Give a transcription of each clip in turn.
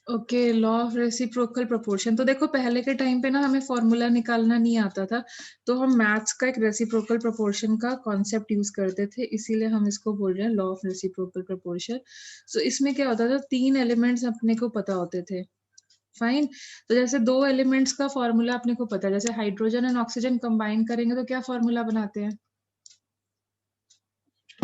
Okay, law of reciprocal proportion. तो देखो पहले के टाइम पे ना हमें फॉर्मूला निकालना नहीं आता था, तो हम मैथ्स का एक रेसिप्रोकल प्रोपोर्शन का कॉन्सेप्ट यूज करते थे, इसीलिए हम इसको बोल रहे हैं लॉ ऑफ रेसिप्रोकल प्रोपोर्शन। सो इसमें क्या होता था, 3 एलिमेंट्स अपने को पता होते थे। फाइन। तो जैसे 2 एलिमेंट्स का फॉर्मूला अपने को पता है, जैसे हाइड्रोजन एंड ऑक्सीजन कंबाइन करेंगे तो क्या फॉर्मूला बनाते हैं?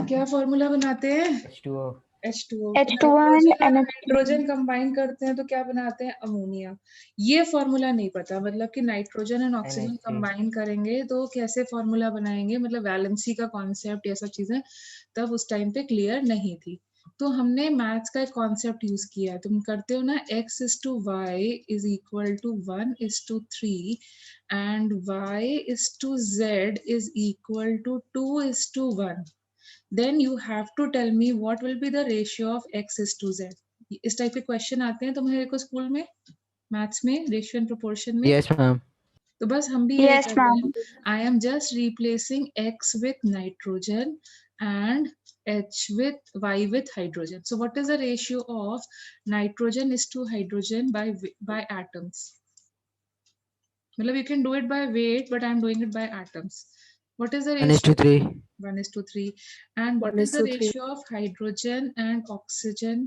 क्या फॉर्मूला बनाते हैं? H2O. H2O। H2O नाइट्रोजन और and हाइड्रोजन कंबाइन करते हैं तो क्या बनाते हैं? अमोनिया। ये फॉर्मूला नहीं पता, मतलब कि nitrogen and oxygen NH3. Combine करेंगे तो कैसे फॉर्मूला बनाएंगे, मतलब वैलेंसी का कॉन्सेप्ट, ये सब चीजें तब उस टाइम पे क्लियर नहीं थी। तो हमने मैथ्स का एक कॉन्सेप्ट यूज किया। तुम करते हो ना, x is to y is equal to 1 is to 3 and y is to z is equal to 2 is to 1, then you have to tell me what will be the ratio of x is to z। इस type के question आते हैं तुम्हारे को school में, maths में, ratio and proportion में। Yes, ma'am. तो बस हम भी यही yes, कर रहे ma'am. हैं। I am just replacing x with nitrogen and h with y with hydrogen. So what is the ratio of nitrogen is to hydrogen by atoms? मतलब you can do it by weight, but I am doing it by atoms. What is the 1 is to ratio? 3. 1 is to 3. And what is the ratio of hydrogen and oxygen?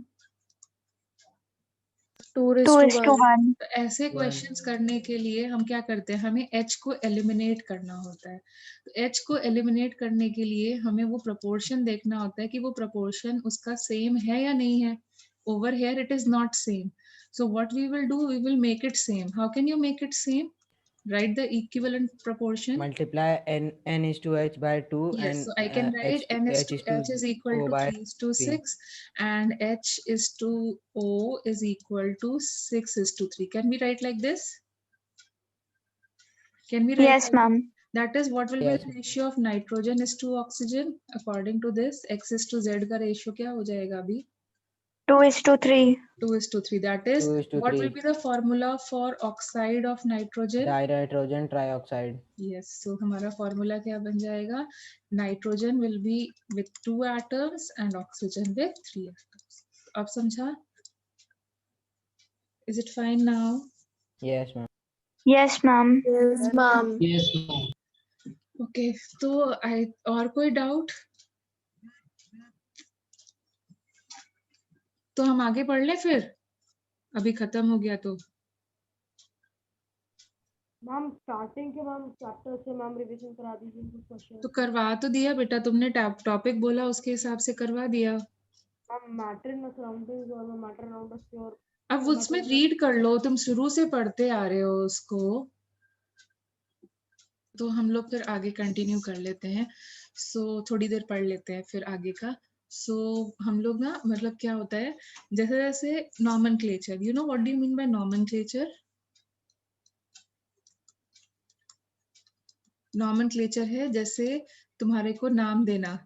2 is to 1. तो ऐसे questions करने के लिए हम क्या करते हैं, हमें H को एलिमिनेट करना होता है। तो H को एलिमिनेट करने के लिए हमें वो प्रोपोर्शन देखना होता है कि वो प्रोपोर्शन उसका सेम है या नहीं है। Over here it is not same, so what we will do, we will make it same. How can you make it same? Write the equivalent proportion. Multiply n is to h by 2 Yes, and so I can write n is h to is to h is equal o to by 3 is to 3. 6 and h is to o is equal to 6 is to 3. Can we write like this? Can we write Yes, like ma'am. that? Is what will be Yes. the ratio of nitrogen is to oxygen according to this? X is to Z का ratio क्या हो जाएगा अभी? 2 is to 3. 2 is to 3. That is 2 is to what will 3. be the formula for oxide of nitrogen? Dinitrogen trioxide. Yes, so हमारा formula क्या बन जाएगा? Nitrogen will be with 2 atoms and oxygen with 3 atoms. अब समझा? Is it fine now? Yes, ma'am. Yes, ma'am. Yes, ma'am. Yes, ma'am. Okay, तो और कोई doubt? तो हम आगे पढ़ ले फिर, अभी खत्म हो गया तो। मैम स्टार्टिंग के मैम चैप्टर से मैम रिवीजन करा दीजिए कुछ क्वेश्चन। तो करवा तो दिया बेटा, तुमने टॉपिक बोला उसके हिसाब से करवा दिया। मैम मैटर इन सराउंडिंग्स और मैटर अराउंड अस और अब उसमें रीड कर लो, तुम शुरू से पढ़ते आ रहे हो उसको, तो हम लोग फिर आगे कंटिन्यू कर लेते हैं। सो थोड़ी देर पढ़ लेते हैं फिर आगे का। सो हम लोग ना, मतलब क्या होता है, जैसे जैसे nomenclature, you know what do you mean bye nomenclature? Nomenclature है जैसे तुम्हारे को नाम देना,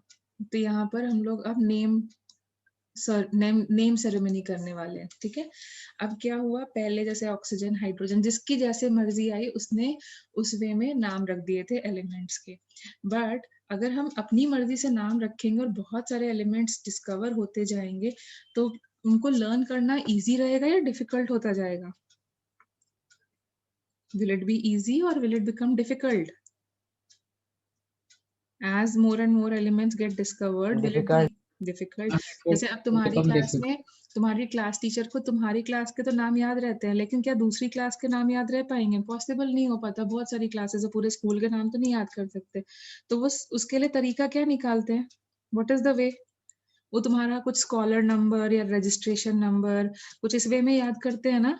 तो यहाँ पर हम लोग अब नेम सेरेमनी करने वाले हैं, ठीक है। अब क्या हुआ, पहले जैसे ऑक्सीजन, हाइड्रोजन, जिसकी जैसे मर्जी आई उसने उस वे में नाम रख दिए थे एलिमेंट्स के। बट अगर हम अपनी मर्जी से नाम रखेंगे और बहुत सारे एलिमेंट्स डिस्कवर होते जाएंगे तो उनको लर्न करना इजी रहेगा या डिफिकल्ट होता जाएगा? विल इट बी इजी और will it become difficult? As more and more elements get discovered, will it be difficult? जैसे अब तुम्हारी क्लास में तुम्हारी क्लास टीचर को तुम्हारी क्लास के तो नाम याद रहते हैं, लेकिन क्या दूसरी क्लास के नाम याद रह पाएंगे? पॉसिबल नहीं हो पाता, बहुत सारी क्लासेस है, पूरे स्कूल के नाम तो नहीं याद कर सकते। तो वो उसके लिए तरीका क्या निकालते हैं? What is the way? वो तुम्हारा कुछ स्कॉलर नंबर या रजिस्ट्रेशन नंबर कुछ इस वे में याद करते हैं ना,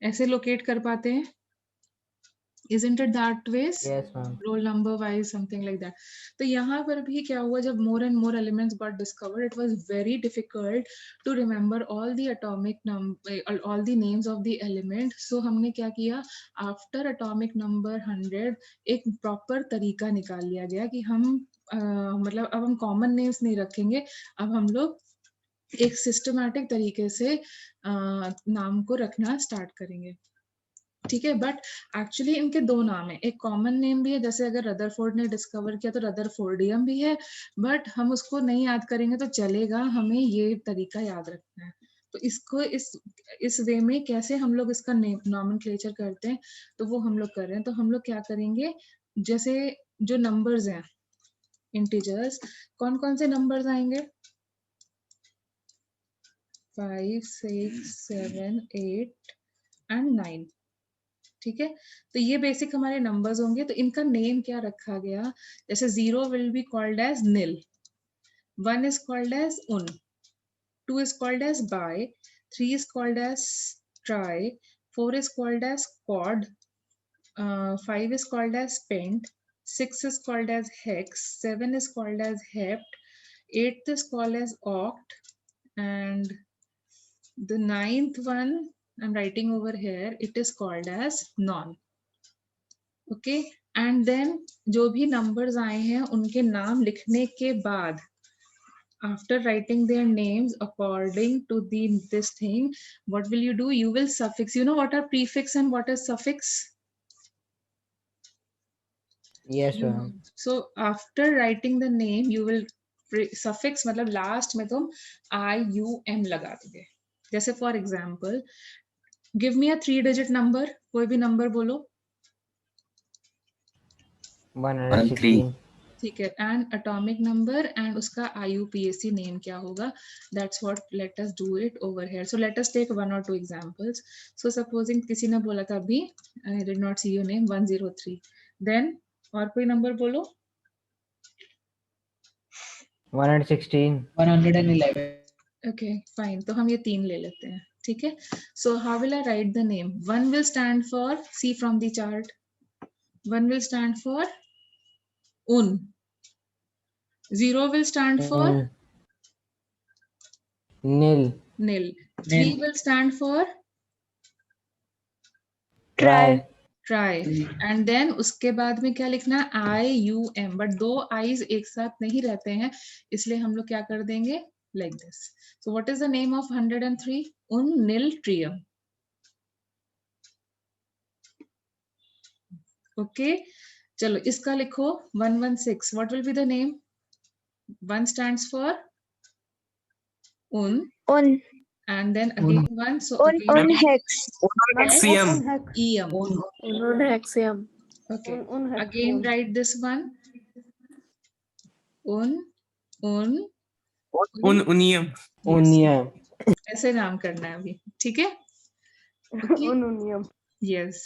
ऐसे लोकेट कर पाते हैं। Isn't it that ways? Yes, ma'am. Roll number wise, something like that. तो यहाँ पर भी क्या हुआ, जब more and more elements got discovered, it was very difficult to remember all the atomic number, all the names of the element. So हमने क्या किया, after atomic number 100 एक proper तरीका निकाल लिया गया कि हम मतलब अब हम common names नहीं रखेंगे, अब हम लोग एक systematic तरीके से नाम को रखना स्टार्ट करेंगे, ठीक है। बट एक्चुअली इनके दो नाम है, एक कॉमन नेम भी है, जैसे अगर रदरफोर्ड ने डिस्कवर किया तो रदरफोर्डियम भी है, बट हम उसको नहीं याद करेंगे तो चलेगा, हमें ये तरीका याद रखना है। तो इसको इस वे में कैसे हम लोग इसका नॉमेनक्लेचर करते हैं, तो वो हम लोग कर रहे हैं। तो हम लोग क्या करेंगे, जैसे जो नंबर्स हैं इंटीजर्स, कौन कौन से नंबर्स आएंगे, 5, 6, 7, 8 एंड 9। ठीक है, तो ये बेसिक हमारे नंबर्स होंगे। तो इनका नेम क्या रखा गया, जैसे 0 will be called as nil, 1 is called as un, 2 is called as by, 3 is called as try, 4 is called as quad, 5 is called as pent, 6 is called as hex, 7 is called as hept, 8 is called as oct, and the 9th one I'm writing over here, it is called as non. Okay, and then जो भी numbers आए हैं उनके नाम लिखने के बाद, after writing their names according to this thing, what will you do, you will suffix. You know what are prefix and what is suffix? Yes, ma'am. So after writing the name, you will suffix, मतलब last में तुम IUM लगा दोगे। जैसे for example, give me a 3-digit number, कोई भी number बोलो। 116. ठीक है, एंड एटॉमिक नंबर एंड उसका IUPAC नेम क्या होगा, that's what let us do it over here. So let us take 1 or 2 examples. So supposing किसी ने बोला था अभी, I did not see your name, 103, then और कोई नंबर बोलो। 116. 111. ओके फाइन, तो हम ये 3 ले लेते हैं। ठीक है, so how will I write the name, 1 will stand for, see from the chart, 1 will stand for un, 0 will stand for Nil. nil, 3 will stand for Try. try, and then उसके बाद में क्या लिखना है, IUM, बट 2 आईज एक साथ नहीं रहते हैं, इसलिए हम लोग क्या कर देंगे, like this. So what is the name of 103, un nil trium। Okay, चलो इसका लिखो 116, what will be the name, 1 stands for un, Un. and then again 1, so Un again hex. Hexium. EM. Hexium. Okay, un again write this one, un Unium. Unium. ऐसे नाम करना है अभी, ठीक है। Okay. ununium. Yes,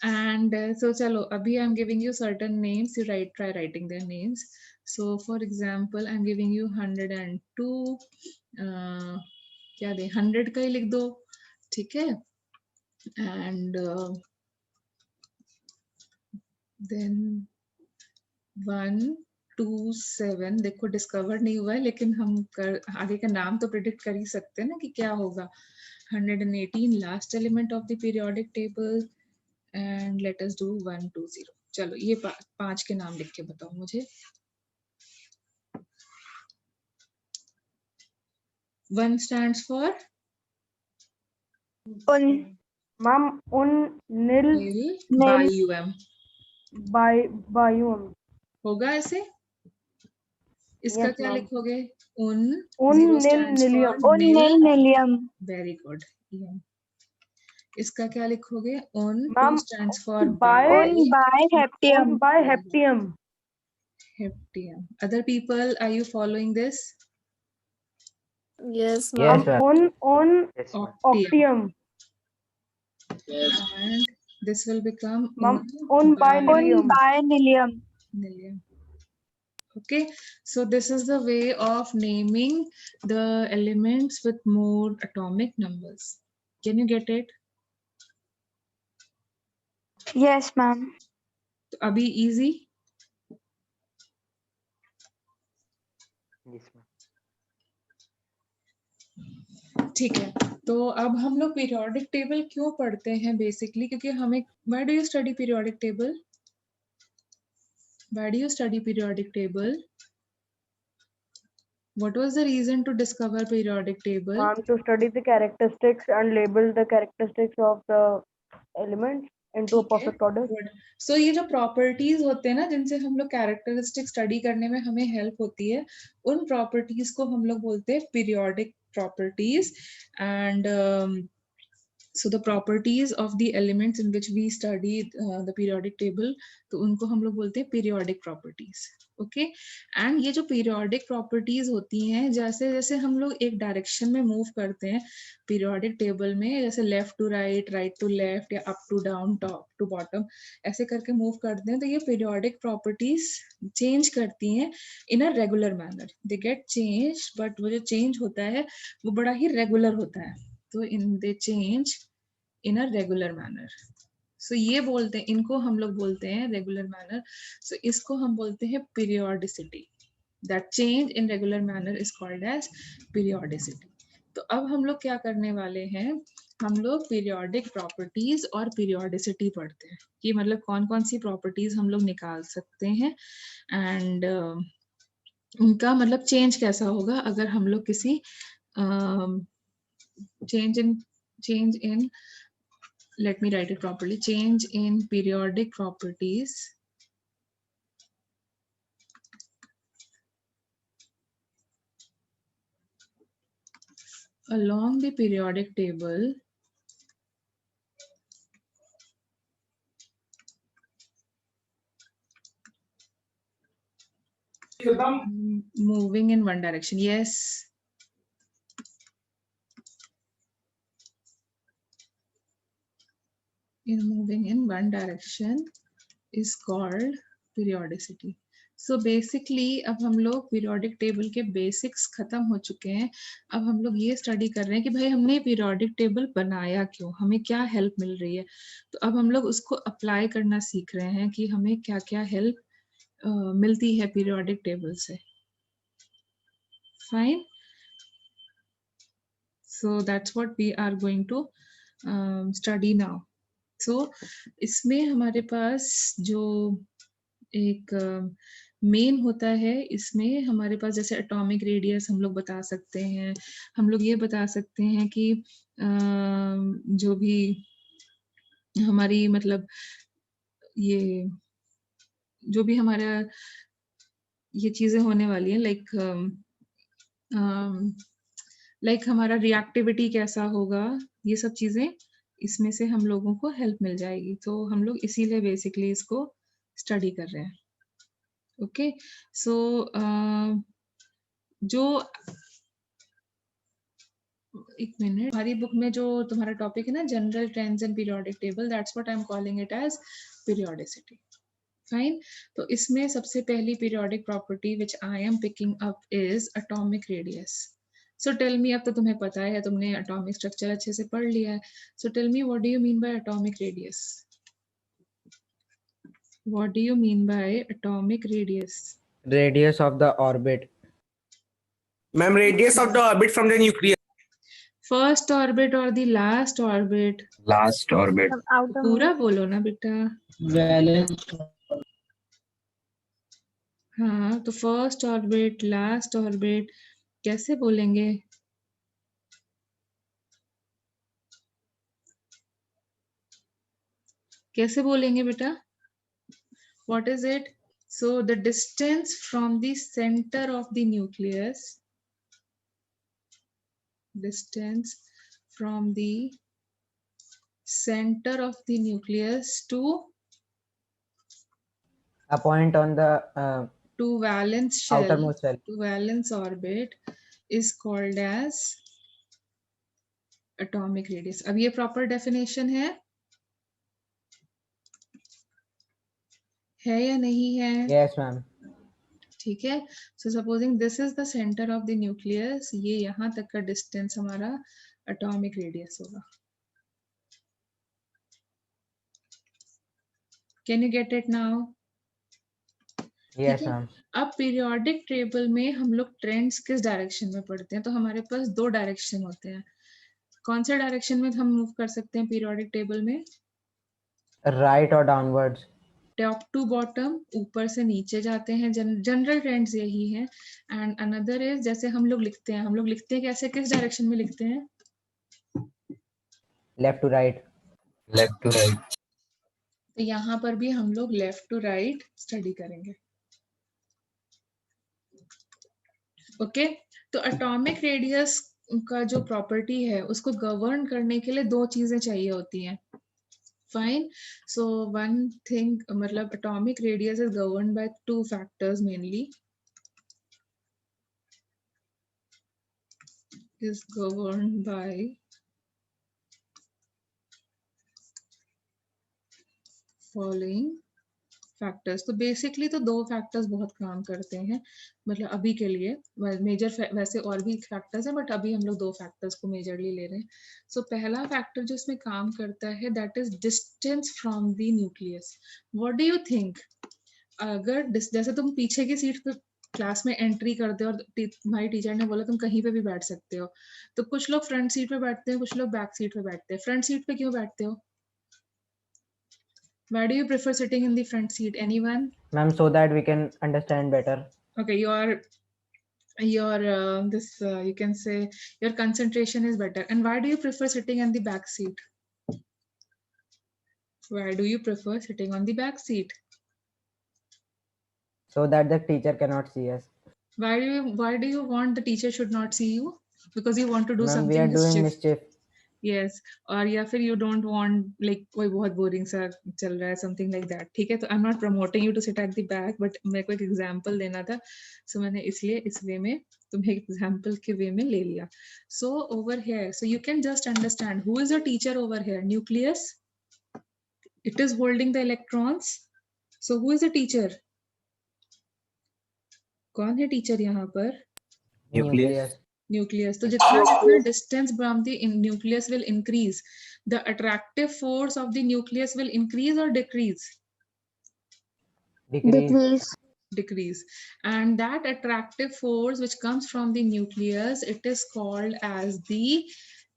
and so chalo abhi I'm giving you certain names, you try writing their names। So for example I'm giving you 102, क्या दे, 100 का ही लिख दो, ठीक है, and then 127, देखो डिस्कवर नहीं हुआ है, लेकिन हम आगे का नाम तो प्रिडिक्ट कर ही सकते हैं ना कि क्या होगा। 118, last element of the periodic table, and let us do 120। चलो ये 5 के नाम लिख के बताओ मुझे। 1 stands for Un. Ma'am, un nil BIUM biome. होगा ऐसे, इसका Yes, क्या ma'am. लिखोगे, un, Un 0 nil stands for nilium. Un nil nilium. Very good. इसका क्या लिखोगे, un, 2 Ma'am, stands for by Un by heptium. un by heptium. heptium। Other people, are you following this? Yes, Yes, ma'am. Un Yes, ma'am. octium. And this will become Ma'am, un by Un nilium. by nilium. nilium. Okay, so this is the way of naming the elements with more atomic numbers. Can you get it? Yes, ma'am. तो अभी easy, Yes, ma'am. ठीक है। तो अब हम लोग periodic table क्यों पढ़ते हैं बेसिकली, क्योंकि हमें, why do you study periodic table? Why do you study periodic table? What was the reason to discover periodic table? Ma'am, to study the characteristics and label the characteristics of the elements into a perfect order. So ये जो properties होते हैं ना, जिनसे हम लोग characteristic study करने में हमें हेल्प होती है, उन प्रॉपर्टीज को हम लोग बोलते हैं periodic properties, and so the properties of the elements in which we study the periodic table, तो उनको हम लोग बोलते हैं periodic properties. ओके एंड ये जो पीरियोडिक प्रॉपर्टीज होती हैं, जैसे जैसे हम लोग एक डायरेक्शन में मूव करते हैं पीरियोडिक टेबल में, जैसे left to right, right to left, या up to down, top to bottom, ऐसे करके मूव करते हैं, तो ये पीरियोडिक प्रॉपर्टीज चेंज करती हैं in a regular manner. They get change, but वो जो चेंज होता है वो बड़ा ही रेगुलर होता है. तो in they change in a regular manner. So ये बोलते हैं, इनको हम लोग बोलते हैं रेगुलर मैनर. सो इसको हम बोलते हैं periodicity. That change in regular manner is called as periodicity. तो अब हम लोग क्या करने वाले हैं, हम लोग पीरियोडिक प्रॉपर्टीज और पीरियोडिसिटी पढ़ते हैं कि मतलब कौन कौन सी प्रॉपर्टीज हम लोग निकाल सकते हैं, एंड उनका मतलब चेंज कैसा होगा अगर हम लोग किसी change in let me write it properly, change in periodic properties along the periodic table moving in one direction. Yes, in moving in one direction is called periodicity. So basically अब हम लोग periodic table के basics खत्म हो चुके हैं. अब हम लोग ये study कर रहे हैं कि भाई हमने periodic table बनाया क्यों, हमें क्या help मिल रही है. तो अब हम लोग उसको apply करना सीख रहे हैं कि हमें क्या क्या help मिलती है periodic table से. Fine. So that's what we are going to study now. So इसमें हमारे पास जो एक मेन होता है, इसमें हमारे पास जैसे एटॉमिक रेडियस हम लोग बता सकते हैं, हम लोग ये बता सकते हैं कि जो भी हमारी मतलब ये जो भी हमारा ये चीजें होने वाली हैं, लाइक हमारा रिएक्टिविटी कैसा होगा, ये सब चीजें इसमें से हम लोगों को हेल्प मिल जाएगी. तो हम लोग इसीलिए बेसिकली इसको स्टडी कर रहे हैं. ओके सो जो एक मिनट, हमारी बुक में जो तुम्हारा टॉपिक है ना, general trends in periodic table, that's what I am calling it as periodicity. Fine. तो इसमें सबसे पहली periodic property which I am picking up is atomic radius. So tell me, अब तो तुम्हें पता है, तुमने एटॉमिक स्ट्रक्चर अच्छे से पढ़ लिया है. So tell me, what do you mean by atomic radius? What do you mean by atomic radius? Radius of the orbit. Ma'am, radius of the orbit from the nucleus. First orbit or the last orbit? Last orbit. Outer पूरा बोलो ना बेटा. Valence. हाँ, तो first orbit, last orbit कैसे बोलेंगे? कैसे बोलेंगे बेटा? What is it? So the distance from the center of the nucleus, distance from the center of the nucleus to A point on the valence shell, outermost shell. to valence orbit is called as atomic radius. अब ये proper definition है या नहीं है? Yes, ma'am. ठीक है. So supposing this is the centre of the nucleus, ये यहाँ तक का डिस्टेंस हमारा एटॉमिक रेडियस होगा. Can you get it now? Yes, ठीक है. ma'am. अब पीरियोडिक टेबल में हम लोग ट्रेंड्स किस डायरेक्शन में पढ़ते हैं? तो हमारे पास दो डायरेक्शन होते हैं. कौन से डायरेक्शन में हम मूव कर सकते हैं पीरियोडिक टेबल में? Right or downwards. Top to bottom, ऊपर से नीचे जाते हैं. जनरल ट्रेंड्स यही है. एंड अनदर इज, जैसे हम लोग लिखते हैं कैसे, किस डायरेक्शन में लिखते हैं? Left to right. Left to right. तो यहाँ पर भी हम लोग लेफ्ट टू राइट स्टडी करेंगे. ओके. तो एटॉमिक रेडियस का जो प्रॉपर्टी है उसको गवर्न करने के लिए दो चीजें चाहिए होती हैं. Fine. So one thing, मतलब atomic radius is governed by two factors mainly. Is governed by following factors. तो बेसिकली तो दो फैक्टर्स बहुत काम करते हैं, मतलब अभी के लिए मेजर, वैसे और भी फैक्टर्स हैं बट अभी हम लोग दो फैक्टर्स को मेजरली ले रहे हैं. सो पहला फैक्टर जो इसमें काम करता है that is distance from the nucleus. What do you think, अगर जैसे तुम पीछे की सीट पे क्लास में एंट्री करते हो और तुम्हारी टीचर ने बोला तुम कहीं पे भी बैठ सकते हो, तो कुछ लोग फ्रंट सीट पे बैठते हैं, कुछ लोग बैक सीट पे बैठते हैं. फ्रंट सीट पे क्यों बैठते हो? Why do you prefer sitting in the front seat? Anyone? Ma'am, so that we can understand better. Okay, your this you can say your concentration is better. And why do you prefer sitting in the back seat? Why do you prefer sitting on the back seat? So that the teacher cannot see us. Why do you want the teacher should not see you? Because you want to do Ma'am, we something are doing mischief. mischief. Yes, और या फिर you don't want like कोई बहुत boring सा चल रहा है something like that. ठीक है, तो I'm not promoting you to sit at the back, but मेरे को एक example देना था, so मैंने इसलिए इस way में तुम्हें example के way में ले लिया. So over here, so you can just understand who is your teacher over here. Nucleus. It is holding the electrons. So who is the teacher? कौन है teacher यहाँ पर? Nucleus. Nucleus. तो जितना जितना distance from the nucleus will increase, the attractive force of the nucleus will increase or decrease? Decrease. Decrease. And that attractive force which comes from the nucleus, it is called as the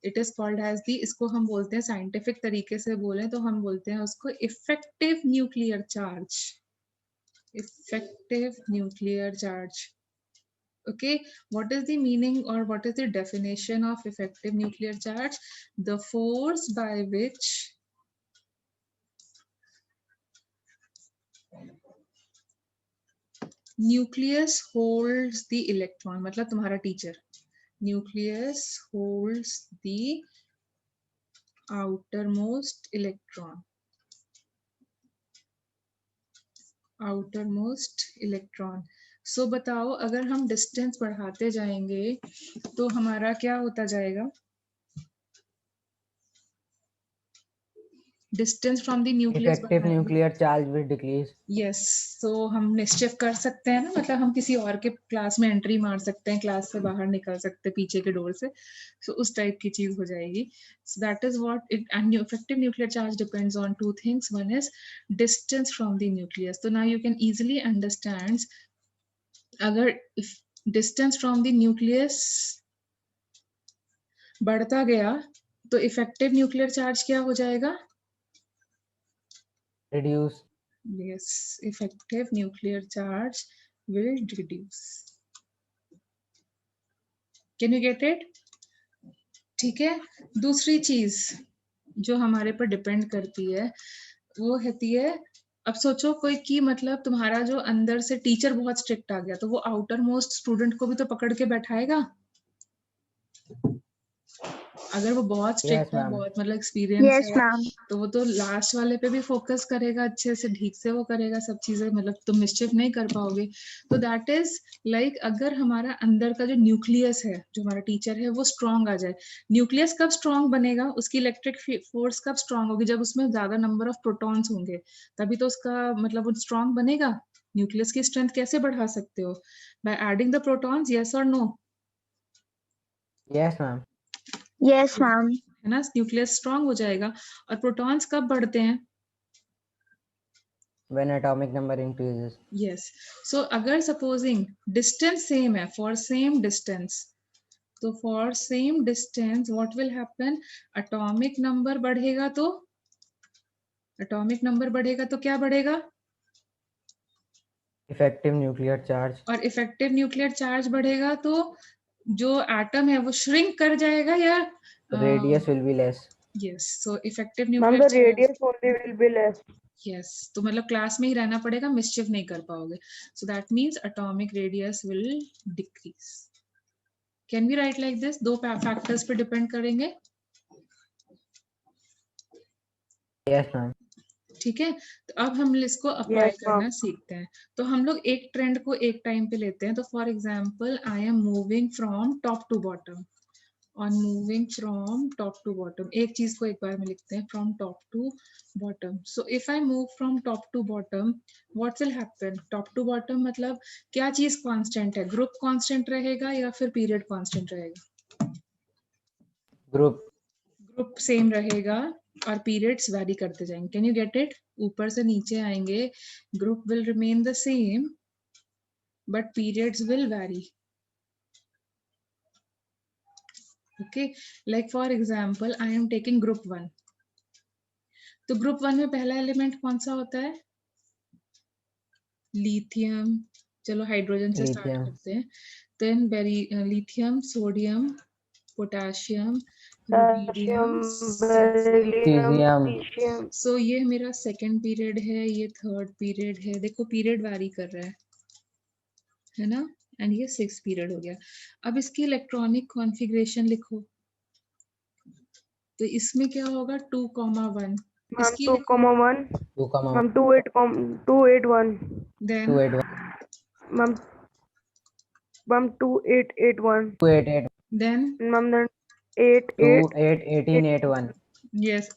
इसको हम बोलते हैं scientific तरीके से बोलें तो हम बोलते हैं उसको effective nuclear charge. Effective nuclear charge. Okay, what is the meaning or what is the definition of effective nuclear charge? The force by which nucleus holds the electron. मतलब तुम्हारा teacher. Nucleus holds the outermost electron. Outermost electron. So बताओ अगर हम distance बढ़ाते जाएंगे तो हमारा क्या होता जाएगा? Distance from the nucleus. Effective nuclear charge will decrease. Yes, so हम निश्चित कर सकते हैं ना, मतलब हम किसी और के क्लास में एंट्री मार सकते हैं, क्लास से बाहर निकल सकते हैं पीछे के डोर से, so उस टाइप की चीज हो जाएगी. So that is what it, and effective nuclear charge depends on two things. One is distance from the nucleus. So now you can easily understand, अगर distance from the nucleus बढ़ता गया तो effective nuclear charge क्या हो जाएगा? Reduce. Yes, effective nuclear charge will reduce. Can you get it? ठीक है. दूसरी चीज जो हमारे पर डिपेंड करती है वो होती है, अब सोचो कोई की मतलब तुम्हारा जो अंदर से टीचर बहुत स्ट्रिक्ट आ गया तो वो आउटर मोस्ट स्टूडेंट को भी तो पकड़ के बैठाएगा. अगर वो बहुत स्ट्रिक्ट है, बहुत मतलब एक्सपीरियंस Yes, है, ma'am. तो वो तो लास्ट वाले पे भी फोकस करेगा, अच्छे से ठीक से वो करेगा सब चीजें, मतलब तुम मिस्चिफ नहीं कर पाओगे. तो दैट इज लाइक अगर हमारा अंदर का जो न्यूक्लियस है, जो हमारा टीचर है, वो स्ट्रांग आ जाए. न्यूक्लियस कब स्ट्रांग बनेगा, उसकी इलेक्ट्रिक फोर्स कब स्ट्रांग होगी, जब उसमें ज्यादा नंबर ऑफ प्रोटॉन्स होंगे, तभी तो उसका मतलब वो स्ट्रांग बनेगा. न्यूक्लियस की स्ट्रेंथ कैसे बढ़ा सकते हो? By adding the protons. Yes और no? Yes, ma'am. Yes, ma'am. है ना, न्यूक्लियस स्ट्रांग हो जाएगा. और प्रोटॉन्स कब बढ़ते हैं? When atomic number increases. Yes. So अगर सपोजिंग डिस्टेंस सेम है, फॉर सेम डिस्टेंस, तो for same distance what will happen, atomic number बढ़ेगा तो क्या बढ़ेगा? Effective nuclear charge. और इफेक्टिव न्यूक्लियर चार्ज बढ़ेगा तो जो एटम है वो श्रिंक कर जाएगा या Radius will be less. Yes. So effective Ma'am, nuclear the radius only will be less. Yes. तो मतलब क्लास में ही रहना पड़ेगा, मिस्चिफ नहीं कर पाओगे. So that means atomic radius will decrease. Can we write like this? दो फैक्टर्स पे डिपेंड करेंगे. Yes, ma'am. ठीक है, तो अब हम इसको अप्लाई Yes, करना ma'am. सीखते हैं. तो हम लोग एक ट्रेंड को एक टाइम पे लेते हैं. तो for example I am moving from top to bottom. On moving from top to bottom, एक चीज को एक बार में लिखते हैं, from top to bottom. So if I move from top to bottom, what will happen? Top to bottom मतलब क्या चीज कांस्टेंट है? ग्रुप कांस्टेंट रहेगा या फिर पीरियड कांस्टेंट रहेगा? Group. ग्रुप सेम रहेगा और पीरियड्स वैरी करते जाएंगे. Can you get it? ऊपर से नीचे आएंगे, group will remain the same but periods will vary. Okay, like for example I am taking group 1. तो ग्रुप 1 में पहला एलिमेंट कौन सा होता है? लिथियम. चलो हाइड्रोजन से स्टार्ट Lithium. करते हैं. Then lithium, sodium, potassium, Potassium, rubidium. beryllium, Cesium. cesium. सो ये मेरा सेकंड पीरियड है, ये थर्ड पीरियड है. देखो पीरियड वैरी कर रहा है ना? एंड ये 6th पीरियड हो गया. अब इसकी इलेक्ट्रॉनिक कॉन्फ़िगरेशन लिखो. तो इसमें क्या होगा? 2,1. Ma'am, इसकी 2,1. 2, Ma'am, 281. देन 281. Ma'am, 2881. 288. देन Ma'am, then 88. 1881. यस,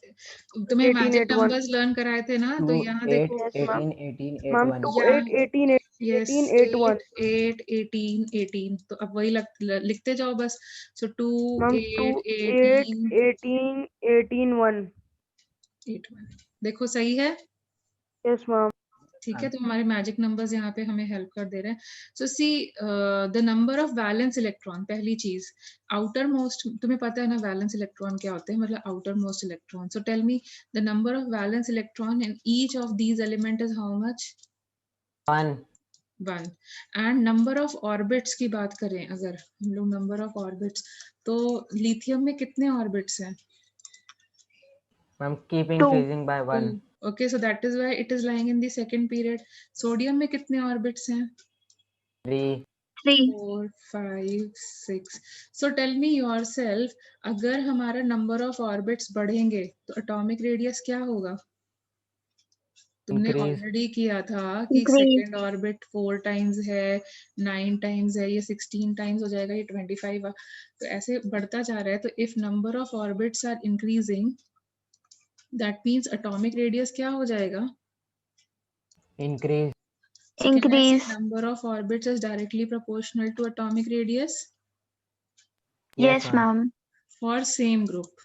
तुम्हें मैजिक 1881. नंबर्स लर्न कराए थे ना, तो यहाँ 28, देखो. Yes, ma'am. 18, Ma'am, 1881. 28, 18, यस, 1881. 8, 18, 18. तो अब वही लिखते जाओ बस. सो 2, Ma'am, 8, 28, 18, 18, 18, 1. 8, 1. देखो सही है. Yes, ma'am. ठीक है, तो हमारे मैजिक नंबर्स यहाँ पे हमें हेल्प कर दे रहे हैं. So see the number of valence electron. पहली चीज, आउटर मोस्ट. तुम्हें पता है ना वैलेंस इलेक्ट्रॉन क्या होते हैं? मतलब outer most electron. So tell me the number of valence electron in each of these element is how much? 1. 1. And number of orbits की बात करें अगर हम लोग, नंबर ऑफ ऑर्बिट्स, तो लिथियम में कितने ऑर्बिट्स हैं? Ma'am, keep 2. increasing by 1. Okay, so that is why it is lying in the second period. Sodium में कितने ऑर्बिट्स हैं? 3. 3. 4, 5, 6. सो टेल मी योरसेल्फ, अगर हमारा नंबर ऑफ ऑर्बिट्स बढ़ेंगे तो एटॉमिक रेडियस क्या होगा? तुमने Increase. ऑलरेडी किया था कि Increase. सेकेंड ऑर्बिट 4 टाइम्स है, 9 टाइम्स है, ये 16 टाइम्स हो जाएगा, ये 25. तो ऐसे बढ़ता जा रहा है. तो if number of orbits are increasing, that means atomic radius क्या हो जाएगा? Increase. So can I say Increase. number of orbits is directly proportional to atomic radius Yes, ma'am. for same group,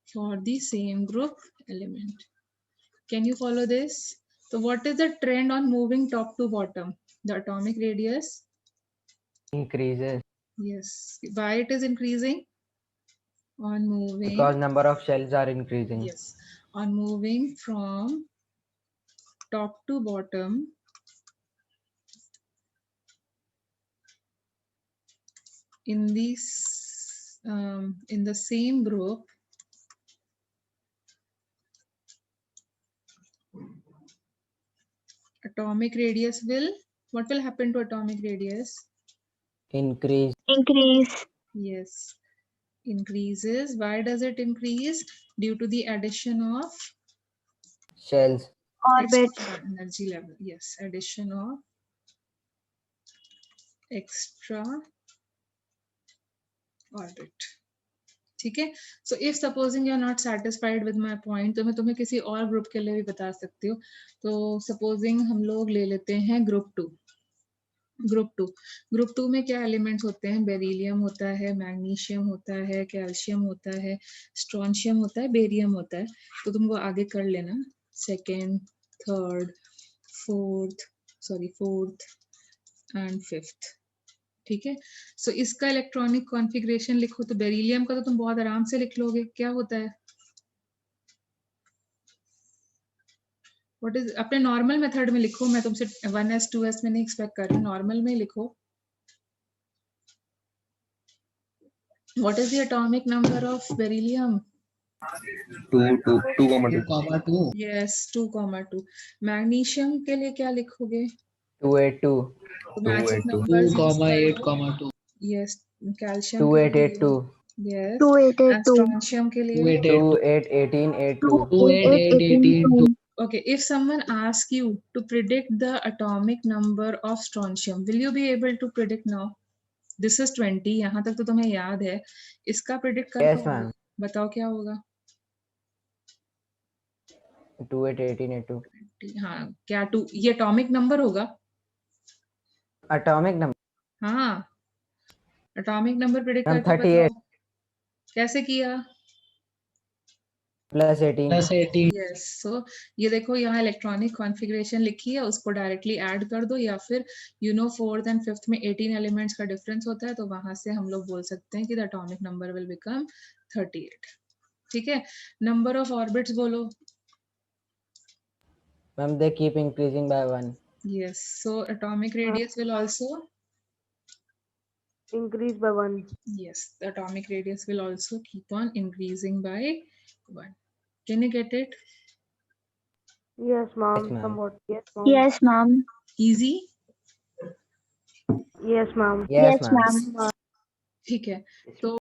for the same group element. Can you follow this? So what is the trend on moving top to bottom? The atomic radius. Increases. Yes. Why it is increasing? On moving. Because number of shells are increasing. Yes. On moving from top to bottom, in the same group, atomic radius will, what will happen to atomic radius? Increase. Increase. Yes, increases. Why does it increase? Due to the addition of Shells. Orbits. extra energy level. Yes, addition of extra orbit. ठीक है. So if supposing you are not satisfied with my point, तो मैं तुम्हें किसी और group के लिए भी बता सकती हूँ. तो सपोजिंग हम लोग ले लेते हैं ग्रुप 2. ग्रुप 2 में क्या एलिमेंट्स होते हैं? बेरिलियम होता है, मैग्नीशियम होता है, कैल्शियम होता है, स्ट्रोंशियम होता है, बेरियम होता है. तो तुम वो आगे कर लेना. Second, third, fourth and fifth. ठीक है. सो इसका इलेक्ट्रॉनिक कॉन्फ़िगरेशन लिखो. तो बेरिलियम का तो तुम बहुत आराम से लिख लोगे. क्या होता है? व्हाट इज, अपने नॉर्मल मेथड में लिखो. मैं तुमसे 1s 2s में नहीं एक्सपेक्ट कर रही, नॉर्मल में लिखो. What is the atomic number of beryllium? 2,2. Yes, 2,2. Magnesium के लिए क्या लिखोगे? 282. तो मैजिक 282. नंबर्स यूज कर लो. 2,8,2. Yes, calcium 2882. यस 2882. स्ट्रोंशियम के लिए 281882. 28882. okay if someone asks you to predict the atomic number of strontium will you be able to predict now this is 20 यहाँ तक तो तुम्हें याद है इसका predict कर Yes, पाओगे? ma'am. बताओ क्या होगा 281882. हाँ क्या टू ये एटॉमिक नंबर होगा Atomic number. हाँ एटॉमिक नंबर प्रिडिक्ट Ma'am, करके 38 बताओ कैसे किया plus 18. यस सो ये देखो यहाँ इलेक्ट्रॉनिक कॉन्फ़िगरेशन लिखी है उसको डायरेक्टली ऐड कर दो या फिर you know fourth and fifth में 18 एलिमेंट्स का डिफरेंस होता है तो वहां से हम लोग बोल सकते हैं कि the atomic number will become 38 ठीक है नंबर ऑफ ऑर्बिट्स बोलो Ma'am, they keep increasing by 1. Yes so atomic radius will also Increase by 1. yes the atomic radius will also keep on increasing by 1 can you get it Yes, ma'am. Yes, ma'am. Somewhat. Yes, ma'am. Yes, ma'am. easy Yes, ma'am. Yes, ma'am. ma'am. ठीक है तो